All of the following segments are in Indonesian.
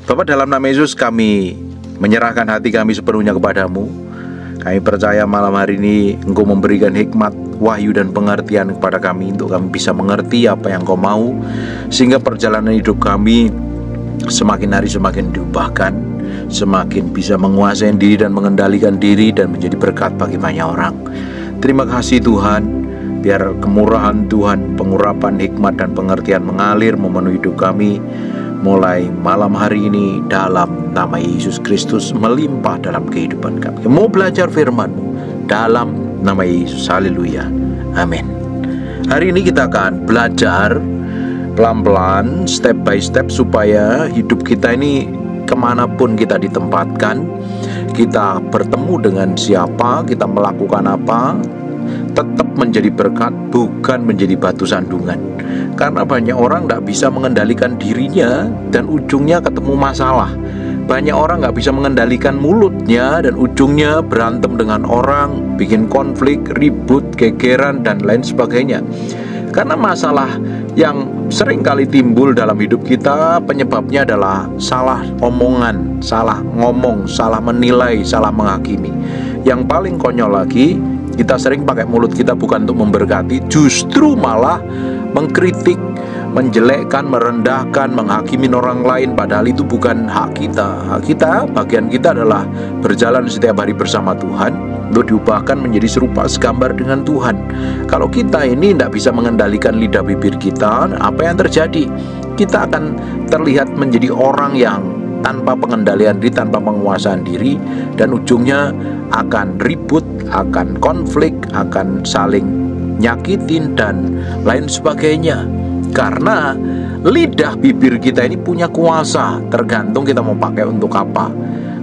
Bapa, dalam nama Yesus kami menyerahkan hati kami sepenuhnya kepadamu. Kami percaya malam hari ini Engkau memberikan hikmat, wahyu dan pengertian kepada kami untuk kami bisa mengerti apa yang Engkau mau, sehingga perjalanan hidup kami semakin hari semakin diubahkan, semakin bisa menguasai diri dan mengendalikan diri dan menjadi berkat bagi banyak orang. Terima kasih Tuhan, biar kemurahan Tuhan, pengurapan hikmat dan pengertian mengalir memenuhi hidup kami mulai malam hari ini dalam nama Yesus Kristus, melimpah dalam kehidupan kami. Mau belajar firman-Mu dalam nama Yesus. Haleluya. Amin. Hari ini kita akan belajar pelan-pelan, step by step, supaya hidup kita ini kemanapun kita ditempatkan, kita bertemu dengan siapa, kita melakukan apa, tetap menjadi berkat, bukan menjadi batu sandungan. Karena banyak orang tidak bisa mengendalikan dirinya dan ujungnya ketemu masalah. Banyak orang tidak bisa mengendalikan mulutnya dan ujungnya berantem dengan orang, bikin konflik, ribut, gegeran dan lain sebagainya. Karena masalah yang sering kali timbul dalam hidup kita, penyebabnya adalah salah omongan, salah ngomong, salah menilai, salah menghakimi. Yang paling konyol lagi, kita sering pakai mulut kita bukan untuk memberkati, justru malah mengkritik, menjelekkan, merendahkan, menghakimi orang lain, padahal itu bukan hak kita. Hak kita, bagian kita adalah berjalan setiap hari bersama Tuhan untuk diubahkan menjadi serupa segambar dengan Tuhan. Kalau kita ini tidak bisa mengendalikan lidah bibir kita, apa yang terjadi? Kita akan terlihat menjadi orang yang tanpa pengendalian diri, tanpa penguasaan diri, dan ujungnya akan ribut, akan konflik, akan saling nyakitin dan lain sebagainya. Karena lidah bibir kita ini punya kuasa, tergantung kita mau pakai untuk apa.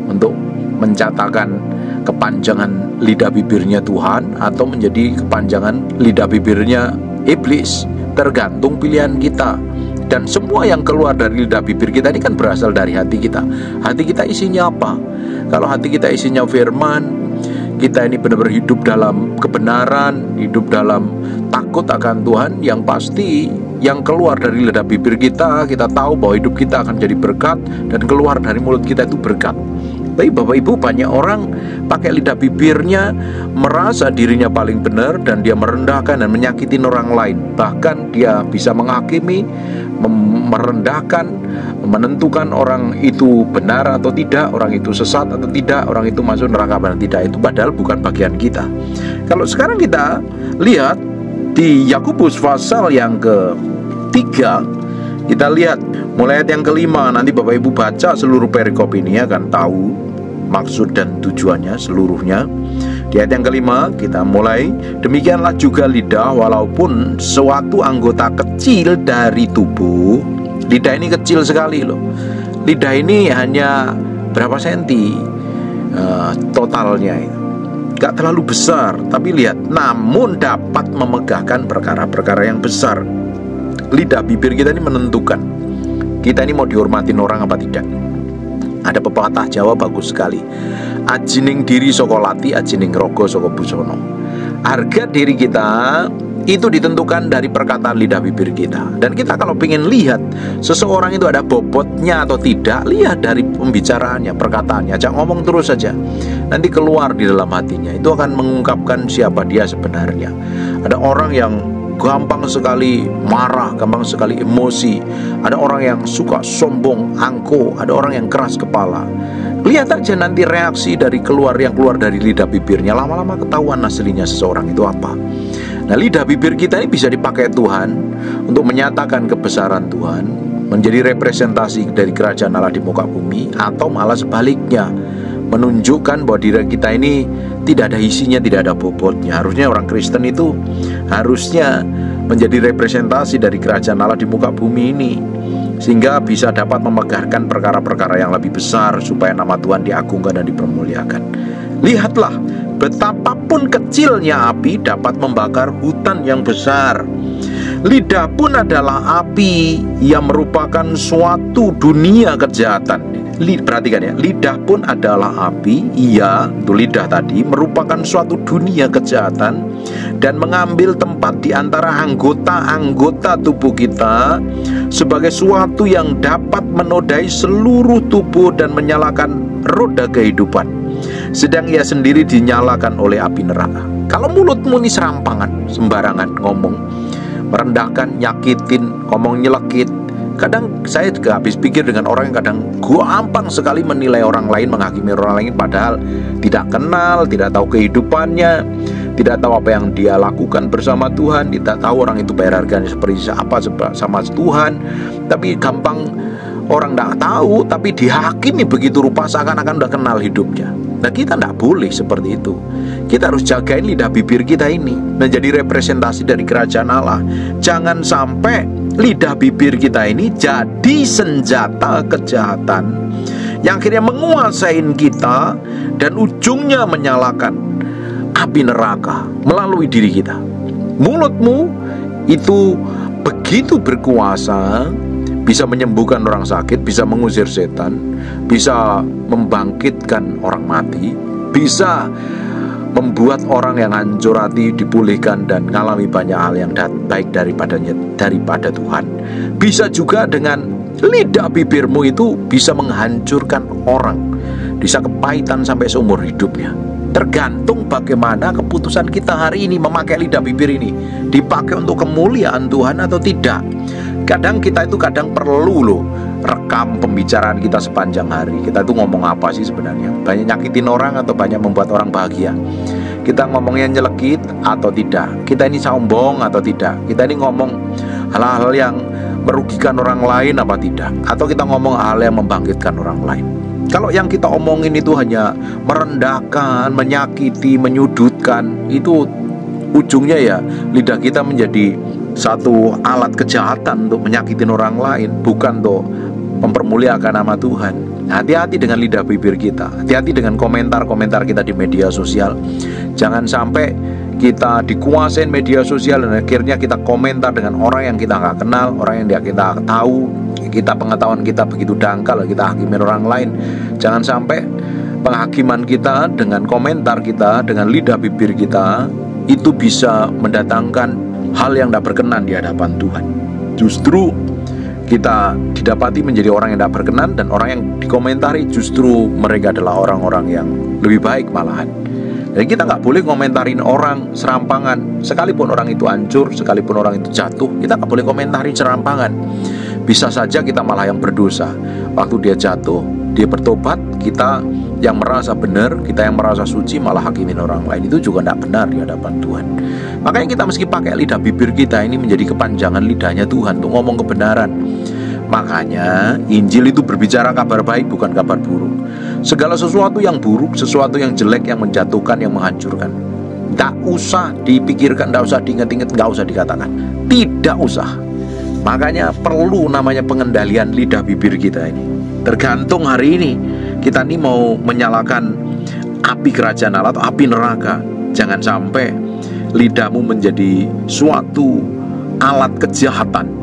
Untuk mencatatkan kepanjangan lidah bibirnya Tuhan atau menjadi kepanjangan lidah bibirnya iblis, tergantung pilihan kita. Dan semua yang keluar dari lidah bibir kita ini kan berasal dari hati kita. Hati kita isinya apa? Kalau hati kita isinya firman, kita ini benar-benar hidup dalam kebenaran, hidup dalam takut akan Tuhan, yang pasti yang keluar dari lidah bibir kita, kita tahu bahwa hidup kita akan jadi berkat, dan keluar dari mulut kita itu berkat. Tapi Bapak Ibu, banyak orang pakai lidah bibirnya merasa dirinya paling benar dan dia merendahkan dan menyakitin orang lain. Bahkan dia bisa menghakimi, merendahkan, menentukan orang itu benar atau tidak, orang itu sesat atau tidak, orang itu masuk neraka atau tidak. Itu padahal bukan bagian kita. Kalau sekarang kita lihat di Yakobus pasal yang ke-3, kita lihat mulai ayat yang ke-5. Nanti Bapak Ibu baca seluruh perikop ini akan tahu maksud dan tujuannya seluruhnya. Di ayat yang ke-5 kita mulai, demikianlah juga lidah, walaupun suatu anggota kecil dari tubuh. Lidah ini kecil sekali loh. Lidah ini hanya berapa senti totalnya itu, gak terlalu besar. Tapi lihat, namun dapat memegahkan perkara-perkara yang besar. Lidah bibir kita ini menentukan kita ini mau dihormatin orang apa tidak. Ada pepatah Jawa bagus sekali, ajining diri saka lati, ajining rogo saka busono. Harga diri kita itu ditentukan dari perkataan lidah bibir kita. Dan kita kalau ingin lihat seseorang itu ada bobotnya atau tidak, lihat dari pembicaraannya, perkataannya. Jangan ngomong terus saja, nanti keluar di dalam hatinya, itu akan mengungkapkan siapa dia sebenarnya. Ada orang yang gampang sekali marah, gampang sekali emosi. Ada orang yang suka sombong, angkuh. Ada orang yang keras kepala. Lihat aja nanti reaksi yang keluar dari lidah bibirnya. Lama-lama ketahuan aslinya seseorang itu apa. Nah, lidah bibir kita ini bisa dipakai Tuhan untuk menyatakan kebesaran Tuhan, menjadi representasi dari kerajaan Allah di muka bumi, atau malah sebaliknya, menunjukkan bahwa diri kita ini tidak ada isinya, tidak ada bobotnya. Harusnya orang Kristen itu harusnya menjadi representasi dari kerajaan Allah di muka bumi ini, sehingga bisa dapat memegahkan perkara-perkara yang lebih besar, supaya nama Tuhan diagungkan dan dipermuliakan. Lihatlah, betapapun kecilnya api dapat membakar hutan yang besar. Lidah pun adalah api yang merupakan suatu dunia kejahatan. Perhatikan ya, lidah pun adalah api. Ia, itu lidah tadi, merupakan suatu dunia kejahatan dan mengambil tempat di antara anggota-anggota tubuh kita sebagai suatu yang dapat menodai seluruh tubuh dan menyalakan roda kehidupan, sedang ia sendiri dinyalakan oleh api neraka. Kalau mulutmu ini serampangan, sembarangan ngomong, merendahkan, nyakitin, ngomong nyelekit. Kadang saya juga habis pikir dengan orang yang kadang gampang sekali menilai orang lain, menghakimi orang lain, padahal tidak kenal, tidak tahu kehidupannya, tidak tahu apa yang dia lakukan bersama Tuhan, tidak tahu orang itu bayar harganya seperti apa sama Tuhan. Tapi gampang, orang tidak tahu tapi dihakimi begitu rupa seakan-akan udah kenal hidupnya. Nah, kita tidak boleh seperti itu. Kita harus jagain lidah bibir kita ini menjadi representasi dari kerajaan Allah. Jangan sampai lidah bibir kita ini jadi senjata kejahatan yang akhirnya menguasai kita dan ujungnya menyalakan api neraka melalui diri kita. Mulutmu itu begitu berkuasa, bisa menyembuhkan orang sakit, bisa mengusir setan, bisa membangkitkan orang mati, bisa membuat orang yang hancur hati dipulihkan dan mengalami banyak hal yang baik daripada Tuhan. Bisa juga dengan lidah bibirmu itu bisa menghancurkan orang, bisa kepahitan sampai seumur hidupnya. Tergantung bagaimana keputusan kita hari ini memakai lidah bibir ini, dipakai untuk kemuliaan Tuhan atau tidak. Kadang kita itu perlu loh rekam pembicaraan kita sepanjang hari. Kita itu ngomong apa sih sebenarnya? Banyak nyakitin orang atau banyak membuat orang bahagia? Kita ngomongnya nyelekit atau tidak? Kita ini sombong atau tidak? Kita ini ngomong hal-hal yang merugikan orang lain apa tidak? Atau kita ngomong hal yang membangkitkan orang lain? Kalau yang kita omongin itu hanya merendahkan, menyakiti, menyudutkan, itu ujungnya ya lidah kita menjadi satu alat kejahatan untuk menyakitin orang lain, bukan untuk mempermuliakan nama Tuhan. Hati-hati dengan lidah bibir kita, hati-hati dengan komentar-komentar kita di media sosial. Jangan sampai kita dikuasain media sosial dan akhirnya kita komentar dengan orang yang kita nggak kenal, orang yang kita tahu, kita pengetahuan kita begitu dangkal, kita hakimin orang lain. Jangan sampai penghakiman kita dengan komentar kita, dengan lidah bibir kita, itu bisa mendatangkan hal yang tidak berkenan di hadapan Tuhan. Justru kita didapati menjadi orang yang tidak berkenan, dan orang yang dikomentari justru mereka adalah orang-orang yang lebih baik malahan. Jadi kita nggak boleh komentarin orang serampangan, sekalipun orang itu hancur, sekalipun orang itu jatuh, kita nggak boleh komentarin serampangan. Bisa saja kita malah yang berdosa. Waktu dia jatuh, dia bertobat, kita yang merasa benar, kita yang merasa suci malah hakimin orang lain. Itu juga tidak benar di hadapan Tuhan. Makanya kita mesti pakai lidah bibir kita ini menjadi kepanjangan lidahnya Tuhan untuk ngomong kebenaran. Makanya Injil itu berbicara kabar baik, bukan kabar buruk. Segala sesuatu yang buruk, sesuatu yang jelek, yang menjatuhkan, yang menghancurkan, tidak usah dipikirkan, tidak usah diingat-ingat, tidak usah dikatakan, tidak usah. Makanya perlu namanya pengendalian lidah bibir kita ini. Tergantung hari ini kita ini mau menyalakan api kerajaan Allah atau api neraka. Jangan sampai lidahmu menjadi suatu alat kejahatan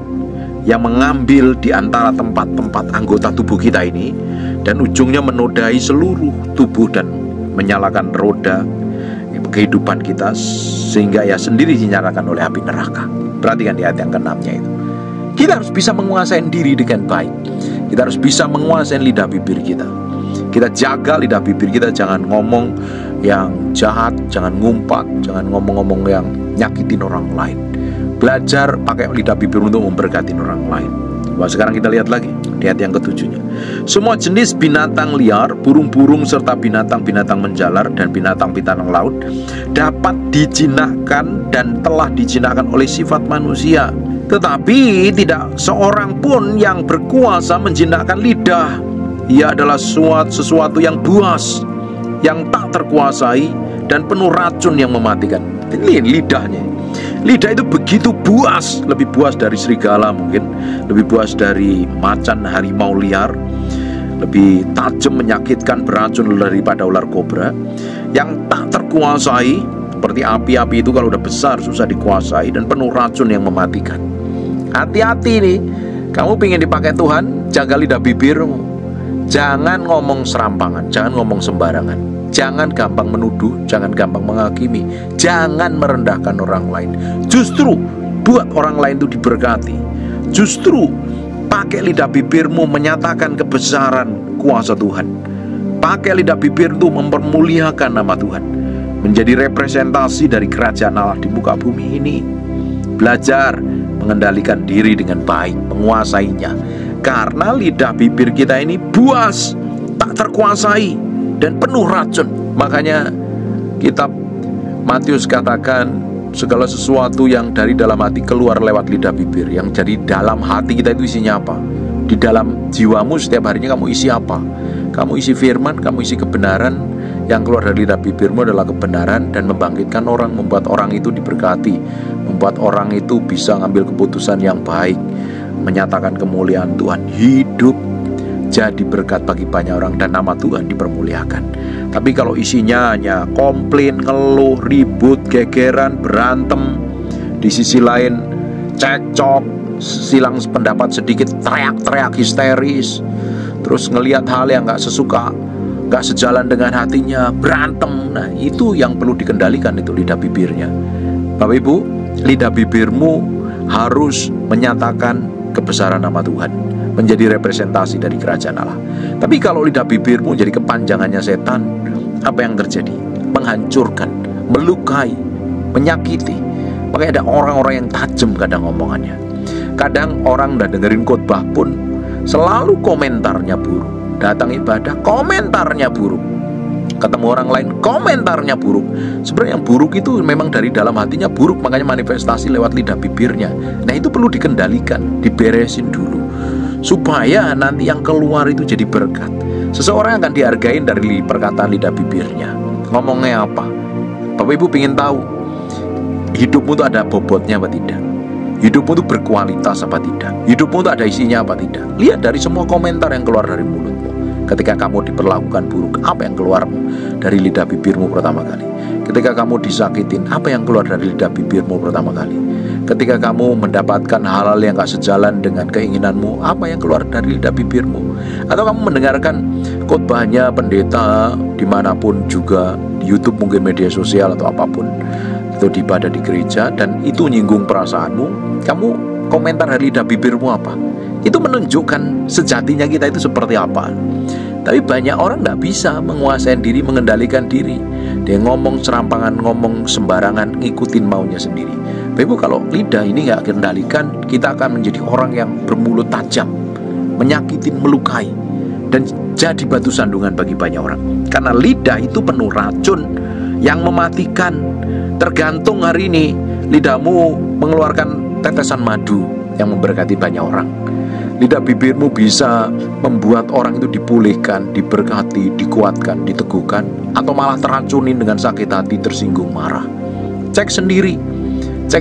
yang mengambil di antara tempat-tempat anggota tubuh kita ini, dan ujungnya menodai seluruh tubuh dan menyalakan roda kehidupan kita, sehingga ia sendiri dinyalakan oleh api neraka. Perhatikan di ayat yang ke-6-nya itu. Kita harus bisa menguasai diri dengan baik. Kita harus bisa menguasai lidah bibir kita. Kita jaga lidah bibir kita, jangan ngomong yang jahat, jangan ngumpat, jangan ngomong-ngomong yang nyakitin orang lain. Belajar pakai lidah bibir untuk memberkati orang lain. Wah, sekarang kita lihat lagi di ayat yang ke-7-nya. Semua jenis binatang liar, burung-burung serta binatang-binatang menjalar dan binatang-binatang laut dapat dijinakkan dan telah dijinakkan oleh sifat manusia. Tetapi tidak seorang pun yang berkuasa menjinakkan lidah. Ia adalah sesuatu yang buas, yang tak terkuasai dan penuh racun yang mematikan. Lihat lidahnya. Lidah itu begitu buas, lebih buas dari serigala mungkin, lebih buas dari macan harimau liar, lebih tajam, menyakitkan, beracun daripada ular kobra, yang tak terkuasai. Seperti api-api itu kalau udah besar susah dikuasai dan penuh racun yang mematikan. Hati-hati nih, kamu pengen dipakai Tuhan, jaga lidah bibirmu. Jangan ngomong serampangan, jangan ngomong sembarangan. Jangan gampang menuduh, jangan gampang menghakimi, jangan merendahkan orang lain. Justru buat orang lain itu diberkati. Justru pakai lidah bibirmu menyatakan kebesaran kuasa Tuhan. Pakai lidah bibir itu mempermuliakan nama Tuhan, menjadi representasi dari kerajaan Allah di muka bumi ini. Belajar mengendalikan diri dengan baik, menguasainya. Karena lidah bibir kita ini buas, tak terkuasai, dan penuh racun. Makanya kitab Matius katakan, segala sesuatu yang dari dalam hati keluar lewat lidah bibir. Yang dari dalam hati kita itu isinya apa? Di dalam jiwamu setiap harinya kamu isi apa? Kamu isi firman, kamu isi kebenaran. Yang keluar dari lidah bibirmu adalah kebenaran, dan membangkitkan orang, membuat orang itu diberkati, membuat orang itu bisa ngambil keputusan yang baik, menyatakan kemuliaan Tuhan, hidup jadi berkat bagi banyak orang, dan nama Tuhan dipermuliakan. Tapi kalau isinya hanya komplain, ngeluh, ribut, gegeran, berantem, di sisi lain cekcok, silang pendapat sedikit, teriak-teriak histeris, terus ngelihat hal yang gak sesuka, gak sejalan dengan hatinya, berantem. Nah, itu yang perlu dikendalikan, itu lidah bibirnya. Bapak Ibu, lidah bibirmu harus menyatakan kebesaran nama Tuhan, menjadi representasi dari kerajaan Allah. Tapi kalau lidah bibirmu jadi kepanjangannya setan, apa yang terjadi? Menghancurkan, melukai, menyakiti. Makanya ada orang-orang yang tajam kadang omongannya. Kadang orang udah dengerin khotbah pun selalu komentarnya buruk. Datang ibadah, komentarnya buruk. Ketemu orang lain, komentarnya buruk. Sebenarnya yang buruk itu memang dari dalam hatinya buruk, makanya manifestasi lewat lidah bibirnya. Nah, itu perlu dikendalikan, diberesin dulu, supaya nanti yang keluar itu jadi berkat. Seseorang akan dihargain dari perkataan lidah bibirnya. Ngomongnya apa? Bapak Ibu pengen tahu hidupmu itu ada bobotnya apa tidak? Hidupmu itu berkualitas apa tidak? Hidupmu itu ada isinya apa tidak? Lihat dari semua komentar yang keluar dari mulutmu. Ketika kamu diperlakukan buruk, apa yang keluar dari lidah bibirmu pertama kali? Ketika kamu disakitin, apa yang keluar dari lidah bibirmu pertama kali? Ketika kamu mendapatkan hal-hal yang gak sejalan dengan keinginanmu, apa yang keluar dari lidah bibirmu? Atau kamu mendengarkan khotbahnya pendeta dimanapun juga, di YouTube mungkin, media sosial atau apapun, atau di ibadah di gereja, dan itu nyinggung perasaanmu, kamu komentar dari lidah bibirmu apa? Itu menunjukkan sejatinya kita itu seperti apa. Tapi banyak orang gak bisa menguasai diri, mengendalikan diri. Dia ngomong serampangan, ngomong sembarangan, ngikutin maunya sendiri. Bapak Ibu, kalau lidah ini gak kendalikan, kita akan menjadi orang yang bermulut tajam, menyakitin, melukai, dan jadi batu sandungan bagi banyak orang. Karena lidah itu penuh racun yang mematikan. Tergantung hari ini lidahmu mengeluarkan tetesan madu yang memberkati banyak orang. Lidah bibirmu bisa membuat orang itu dipulihkan, diberkati, dikuatkan, diteguhkan, atau malah teracunin dengan sakit hati, tersinggung, marah. Cek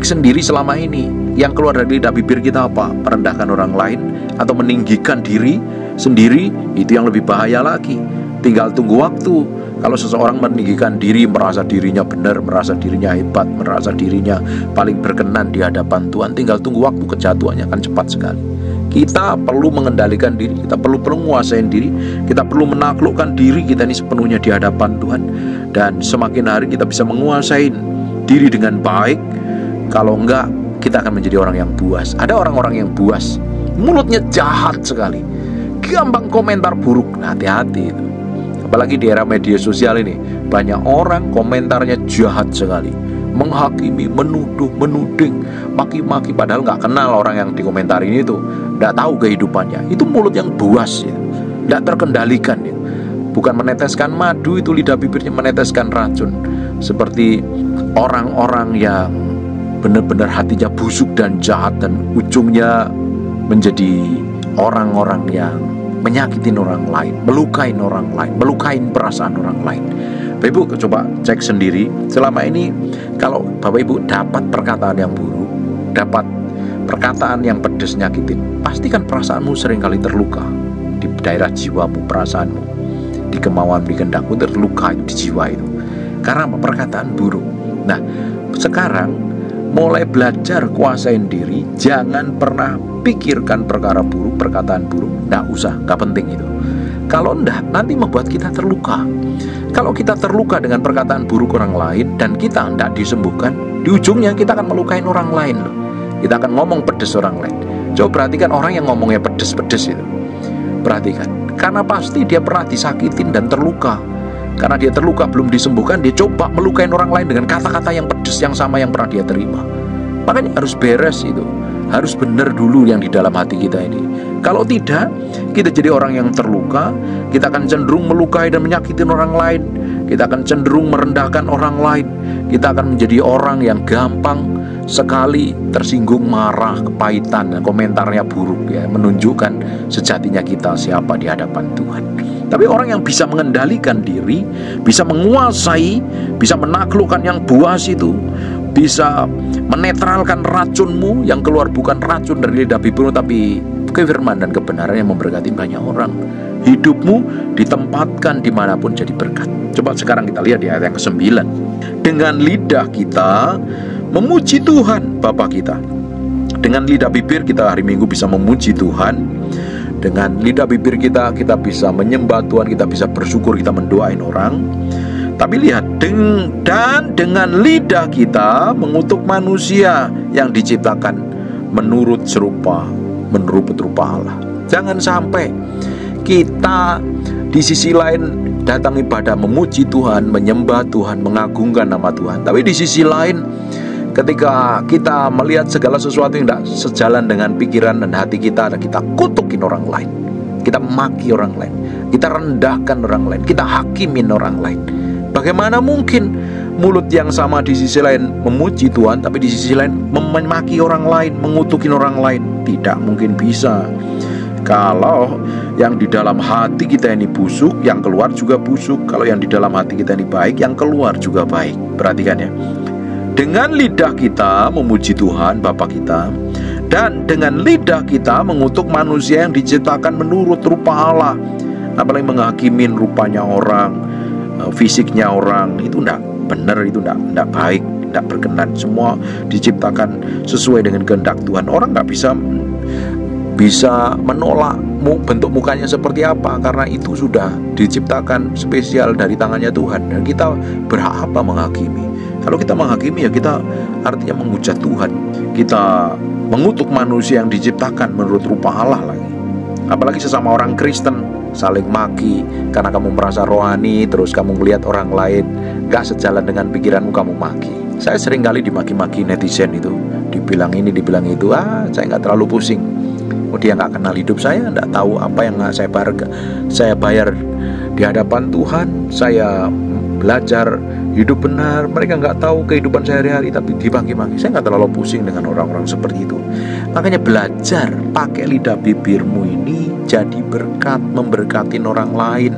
sendiri selama ini yang keluar dari lidah bibir kita apa? Merendahkan orang lain atau meninggikan diri sendiri? Itu yang lebih bahaya lagi. Tinggal tunggu waktu. Kalau seseorang meninggikan diri, merasa dirinya benar, merasa dirinya hebat, merasa dirinya paling berkenan di hadapan Tuhan, tinggal tunggu waktu, kejatuhannya akan cepat sekali. Kita perlu mengendalikan diri, kita perlu menguasai diri, kita perlu menaklukkan diri kita ini sepenuhnya di hadapan Tuhan. Dan semakin hari kita bisa menguasai diri dengan baik. Kalau enggak, kita akan menjadi orang yang buas. Ada orang-orang yang buas, mulutnya jahat sekali, gampang komentar buruk. Nah, hati-hati itu. Apalagi di era media sosial ini, banyak orang komentarnya jahat sekali, menghakimi, menuduh, menuding, maki-maki, padahal nggak kenal orang yang dikomentarin itu, nggak tahu kehidupannya. Itu mulut yang buas ya, nggak terkendalikan ya. Bukan meneteskan madu, itu lidah bibirnya meneteskan racun. Seperti orang-orang yang benar-benar hatinya busuk dan jahat, dan ujungnya menjadi orang-orang yang menyakitin orang lain, melukain orang lain, melukain perasaan orang lain. Bapak Ibu coba cek sendiri. Selama ini kalau Bapak Ibu dapat perkataan yang buruk, dapat perkataan yang pedas nyakitin, pastikan perasaanmu seringkali terluka. Di daerah jiwamu, perasaanmu, di kemauan, di kehendakmu terluka di jiwa itu. Karena perkataan buruk. Nah, sekarang mulai belajar kuasain diri. Jangan pernah pikirkan perkara buruk, perkataan buruk. Nggak usah, nggak penting itu. Kalau enggak, nanti membuat kita terluka. Kalau kita terluka dengan perkataan buruk orang lain dan kita enggak disembuhkan, di ujungnya kita akan melukain orang lain loh. Kita akan ngomong pedes orang lain. Coba perhatikan orang yang ngomongnya pedes-pedes itu. Perhatikan, karena pasti dia pernah disakitin dan terluka. Karena dia terluka belum disembuhkan, dia coba melukain orang lain dengan kata-kata yang pedes yang sama yang pernah dia terima. Makanya harus beres itu. Harus benar dulu yang di dalam hati kita ini. Kalau tidak, kita jadi orang yang terluka. Kita akan cenderung melukai dan menyakitin orang lain. Kita akan cenderung merendahkan orang lain. Kita akan menjadi orang yang gampang sekali tersinggung, marah, kepahitan, dan komentarnya buruk ya, menunjukkan sejatinya kita siapa di hadapan Tuhan. Tapi orang yang bisa mengendalikan diri, bisa menguasai, bisa menaklukkan yang buas itu, bisa menetralkan racunmu yang keluar bukan racun dari lidah bibirmu, tapi kefirman dan kebenaran yang memberkati banyak orang. Hidupmu ditempatkan dimanapun jadi berkat. Coba sekarang kita lihat di ayat yang ke-9. Dengan lidah kita memuji Tuhan Bapa kita. Dengan lidah bibir kita hari Minggu bisa memuji Tuhan. Dengan lidah bibir kita bisa menyembah Tuhan, kita bisa bersyukur, kita mendoain orang. Tapi lihat, dan dengan lidah kita mengutuk manusia yang diciptakan menurut rupa Allah. Jangan sampai kita di sisi lain datang ibadah memuji Tuhan, menyembah Tuhan, mengagungkan nama Tuhan, tapi di sisi lain ketika kita melihat segala sesuatu yang tidak sejalan dengan pikiran dan hati kita, kita kutukin orang lain, kita maki orang lain, kita rendahkan orang lain, kita hakimin orang lain. Bagaimana mungkin mulut yang sama di sisi lain memuji Tuhan, tapi di sisi lain memaki orang lain, mengutukin orang lain? Tidak mungkin bisa. Kalau yang di dalam hati kita ini busuk, yang keluar juga busuk. Kalau yang di dalam hati kita ini baik, yang keluar juga baik. Perhatikan ya. Dengan lidah kita memuji Tuhan Bapa kita, dan dengan lidah kita mengutuk manusia yang diciptakan menurut rupa Allah. Apalagi menghakimin rupanya orang, fisiknya orang, itu enggak benar, itu enggak baik, enggak berkenan. Semua diciptakan sesuai dengan kehendak Tuhan. Orang enggak bisa menolak bentuk mukanya seperti apa, karena itu sudah diciptakan spesial dari tangannya Tuhan. Dan kita berhak apa menghakimi? Kalau kita menghakimi ya kita artinya menghujat Tuhan. Kita mengutuk manusia yang diciptakan menurut rupa Allah lagi. Apalagi sesama orang Kristen saling maki karena kamu merasa rohani, terus kamu melihat orang lain gak sejalan dengan pikiranmu, kamu maki. Saya sering kali dimaki-maki netizen itu, dibilang ini, dibilang itu. Saya gak terlalu pusing. Dia gak kenal hidup saya, gak tahu apa yang saya bayar di hadapan Tuhan. Saya belajar hidup benar, mereka nggak tahu kehidupan sehari-hari, tapi dimaki-maki. Saya nggak terlalu pusing dengan orang-orang seperti itu. Makanya belajar pakai lidah bibirmu ini jadi berkat, memberkatin orang lain.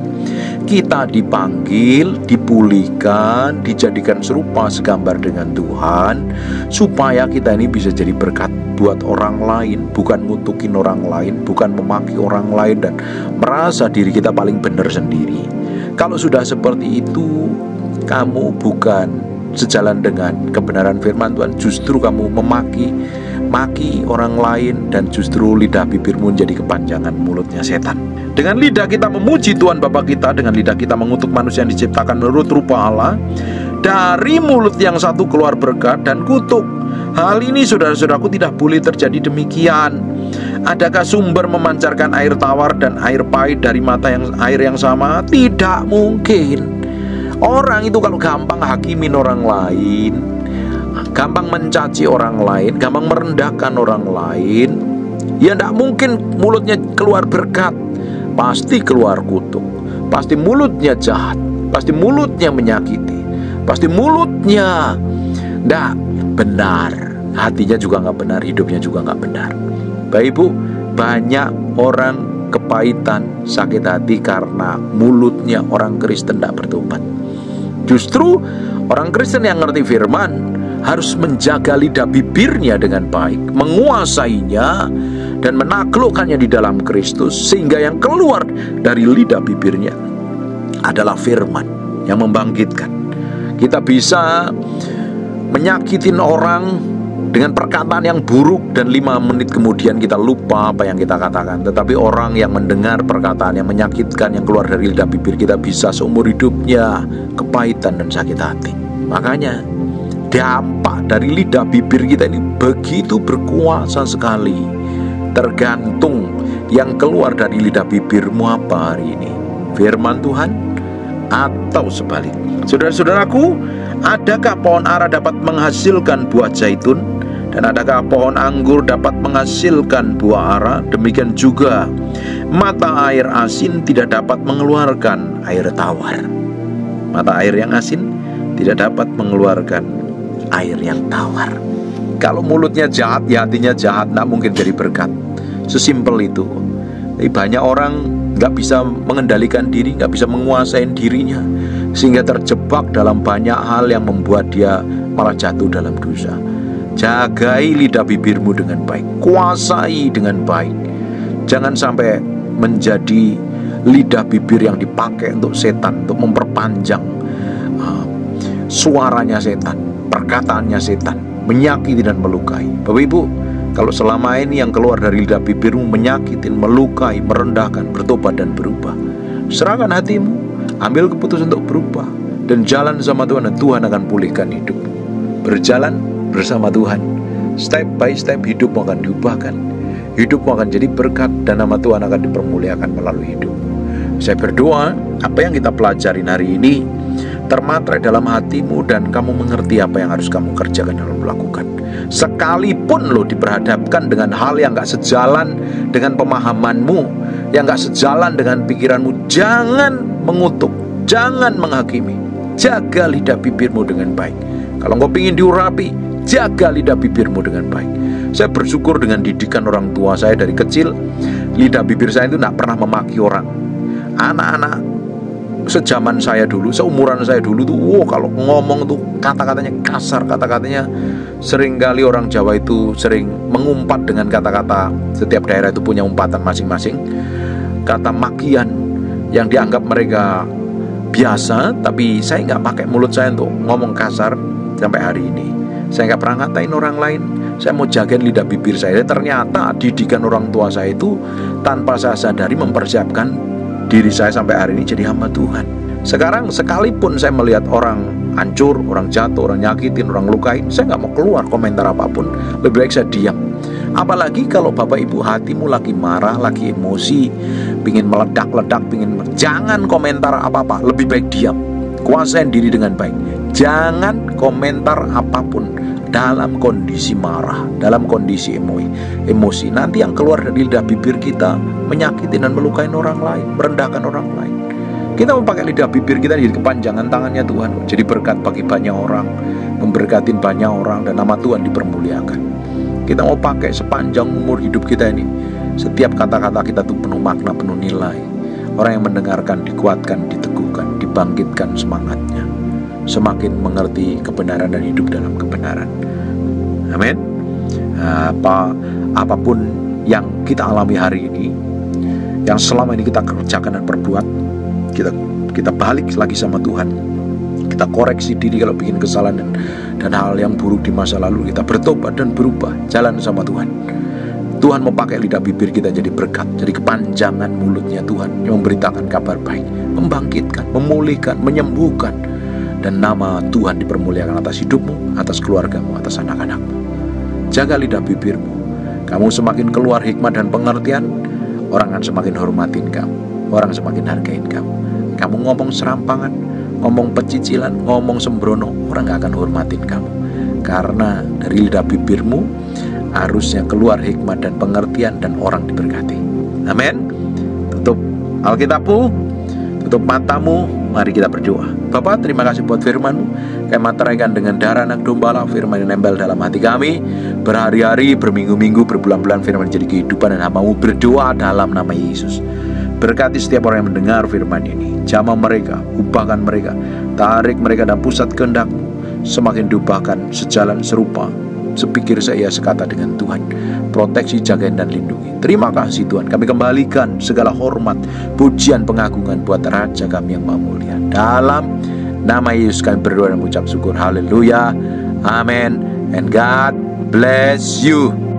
Kita dipanggil, dipulihkan, dijadikan serupa segambar dengan Tuhan, supaya kita ini bisa jadi berkat buat orang lain, bukan ngutukin orang lain, bukan memaki orang lain dan merasa diri kita paling benar sendiri. Kalau sudah seperti itu, kamu bukan sejalan dengan kebenaran firman Tuhan, justru kamu maki orang lain, dan justru lidah bibirmu menjadi kepanjangan mulutnya setan. Dengan lidah kita memuji Tuhan Bapa kita, dengan lidah kita mengutuk manusia yang diciptakan menurut rupa Allah. Dari mulut yang satu keluar berkat dan kutuk. Hal ini saudara-saudaraku tidak boleh terjadi demikian. Adakah sumber memancarkan air tawar dan air pahit dari mata air yang sama? Tidak mungkin. Orang itu kalau gampang hakimin orang lain, gampang mencaci orang lain, gampang merendahkan orang lain, ya tidak mungkin mulutnya keluar berkat. Pasti keluar kutuk, pasti mulutnya jahat, pasti mulutnya menyakiti, pasti mulutnya tidak benar, hatinya juga nggak benar, hidupnya juga nggak benar. Bapak Ibu, banyak orang kepahitan, sakit hati karena mulutnya orang Kristen tidak bertobat. Justru orang Kristen yang ngerti firman harus menjaga lidah bibirnya dengan baik, menguasainya dan menaklukkannya di dalam Kristus, sehingga yang keluar dari lidah bibirnya adalah firman yang membangkitkan. Kita bisa menyakitin orang dengan perkataan yang buruk, dan 5 menit kemudian kita lupa apa yang kita katakan. Tetapi orang yang mendengar perkataan yang menyakitkan yang keluar dari lidah bibir kita bisa seumur hidupnya kepahitan dan sakit hati. Makanya dampak dari lidah bibir kita ini begitu berkuasa sekali. Tergantung yang keluar dari lidah bibirmu apa hari ini, firman Tuhan atau sebaliknya. Saudara-saudaraku, adakah pohon ara dapat menghasilkan buah zaitun? Dan adakah pohon anggur dapat menghasilkan buah ara? Demikian juga mata air asin tidak dapat mengeluarkan air tawar. Mata air yang asin tidak dapat mengeluarkan air yang tawar. Kalau mulutnya jahat, ya hatinya jahat, tidak mungkin jadi berkat. Sesimpel itu. Banyak orang nggak bisa mengendalikan diri, nggak bisa menguasai dirinya, sehingga terjebak dalam banyak hal yang membuat dia malah jatuh dalam dosa. Jagai lidah bibirmu dengan baik, kuasai dengan baik. Jangan sampai menjadi lidah bibir yang dipakai untuk setan, untuk memperpanjang suaranya setan, perkataannya setan, menyakiti dan melukai. Bapak Ibu, kalau selama ini yang keluar dari lidah bibirmu menyakitin, melukai, merendahkan, bertobat dan berubah, serahkan hatimu, ambil keputusan untuk berubah dan jalan sama Tuhan, dan Tuhan akan pulihkan hidupmu. Berjalan bersama Tuhan, step by step hidupmu akan diubahkan, hidupmu akan jadi berkat, dan nama Tuhan akan dipermuliakan melalui hidupmu. Saya berdoa apa yang kita pelajarin hari ini termatrai dalam hatimu, dan kamu mengerti apa yang harus kamu kerjakan dan lakukan. Sekalipun lo diperhadapkan dengan hal yang gak sejalan dengan pemahamanmu, yang gak sejalan dengan pikiranmu, jangan mengutuk, jangan menghakimi. Jaga lidah bibirmu dengan baik. Kalau engkau ingin diurapi, jaga lidah bibirmu dengan baik. Saya bersyukur dengan didikan orang tua saya dari kecil. Lidah bibir saya itu tidak pernah memaki orang. Anak-anak sejaman saya dulu, seumuran saya dulu tuh, kalau ngomong tuh kata-katanya kasar, kata-katanya seringkali orang Jawa itu sering mengumpat dengan kata-kata. Setiap daerah itu punya umpatan masing-masing. Kata makian yang dianggap mereka biasa, tapi saya nggak pakai mulut saya untuk ngomong kasar sampai hari ini. Saya nggak pernah ngatain orang lain. Saya mau jagain lidah bibir saya. Ternyata didikan orang tua saya itu tanpa saya sadari mempersiapkan diri saya sampai hari ini jadi hamba Tuhan. Sekarang sekalipun saya melihat orang hancur, orang jatuh, orang nyakitin, orang lukain, saya nggak mau keluar komentar apapun. Lebih baik saya diam. Apalagi kalau Bapak Ibu hatimu lagi marah, lagi emosi, pingin meledak-ledak, jangan komentar apa-apa. Lebih baik diam. Kuasain diri dengan baik. Jangan komentar apapun dalam kondisi marah, dalam kondisi emosi. Nanti yang keluar dari lidah bibir kita menyakiti dan melukai orang lain, merendahkan orang lain. Kita mau pakai lidah bibir kita jadi kepanjangan tangannya Tuhan, jadi berkat bagi banyak orang, memberkatin banyak orang, dan nama Tuhan dipermuliakan. Kita mau pakai sepanjang umur hidup kita ini, setiap kata-kata kita tuh penuh makna, penuh nilai. Orang yang mendengarkan dikuatkan, diteguhkan, dibangkitkan semangatnya, semakin mengerti kebenaran dan hidup dalam kebenaran. Amin. Apapun yang kita alami hari ini, yang selama ini kita kerjakan dan perbuat, kita balik lagi sama Tuhan. Kita koreksi diri kalau bikin kesalahan dan hal yang buruk di masa lalu. Kita bertobat dan berubah, jalan sama Tuhan. Tuhan mau pakai lidah bibir kita jadi berkat, jadi kepanjangan mulutnya Tuhan yang memberitakan kabar baik, membangkitkan, memulihkan, menyembuhkan, dan nama Tuhan dipermuliakan atas hidupmu, atas keluargamu, atas anak-anakmu. Jaga lidah bibirmu. Kamu semakin keluar hikmat dan pengertian, orang akan semakin hormatin kamu, orang semakin hargain kamu. Kamu ngomong serampangan, ngomong pecicilan, ngomong sembrono, orang gak akan hormatin kamu. Karena dari lidah bibirmu harusnya keluar hikmat dan pengertian, dan orang diberkati. Amin. Tutup Alkitabmu, tutup matamu, mari kita berdoa. Bapa, terima kasih buat firman-Mu. Kami materaikan dengan darah anak domba, firman yang nempel dalam hati kami. Berhari-hari, berminggu-minggu, berbulan-bulan firman jadi kehidupan, dan hamba-Mu berdoa dalam nama Yesus. Berkati setiap orang yang mendengar firman ini. Jamah mereka, ubahkan mereka, tarik mereka dan pusat kehendak-Mu semakin diubahkan sejalan serupa, sepikir saya sekata dengan Tuhan. Proteksi, jagain dan lindungi. Terima kasih Tuhan. Kami kembalikan segala hormat, pujian, pengagungan buat Raja kami yang Maha Mulia. Dalam nama Yesus kami berdoa dan mengucap syukur. Haleluya. Amin. And God bless you.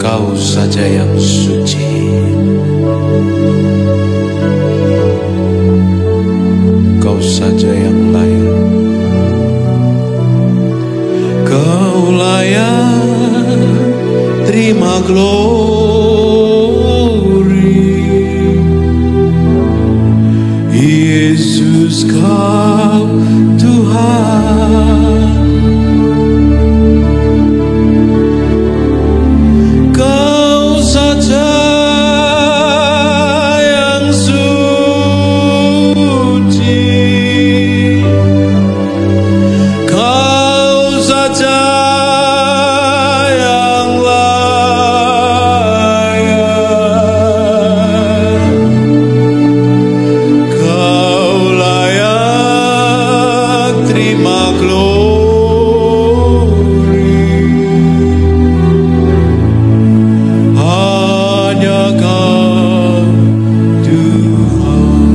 Kau saja yang suci. saja yang layak. Kau layak terima glory. Yesus, Kau Tuhan. Kau saja yang suci. Kau saja yang layak. Kau layak terima glory. Hanya Kau Tuhan.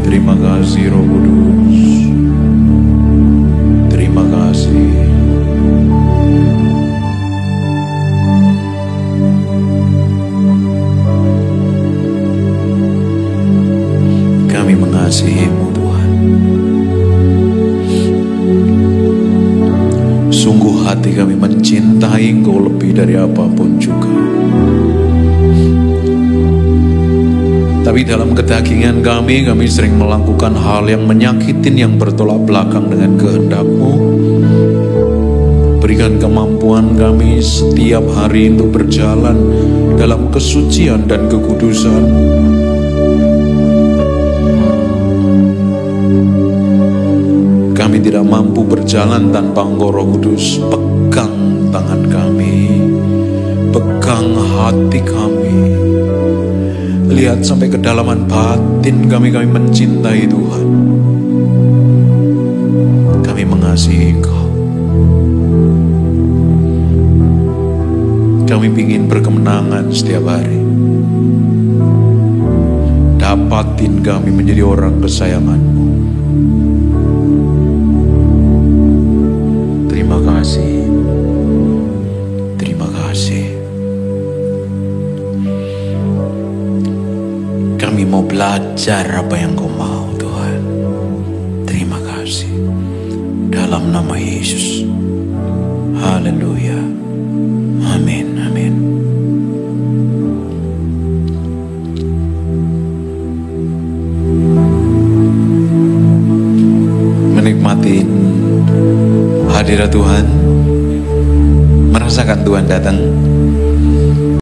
Terima kasih Roh Kudus. Terima kasih. Kami mengasihi-Mu Tuhan. Sungguh hati kami mencintai Engkau lebih dari apapun juga. Tapi dalam kedagingan kami sering melakukan hal yang menyakitin, yang bertolak belakang dengan kehendak-Mu. Berikan kemampuan kami setiap hari untuk berjalan dalam kesucian dan kekudusan. Kami tidak mampu berjalan tanpa Engkau Roh Kudus. Pegang tangan kami, pegang hati kami. Lihat sampai kedalaman batin kami mencintai Tuhan. Kami mengasihi Engkau. Kami ingin berkemenangan setiap hari. Dapatin kami menjadi orang kesayangan-Mu. Terima kasih. Terima kasih. Kami mau belajar apa yang Kau mau, Tuhan. Terima kasih. Dalam nama Yesus. Haleluya. Amin. Amin. Menikmati hadirat Tuhan, merasakan Tuhan datang.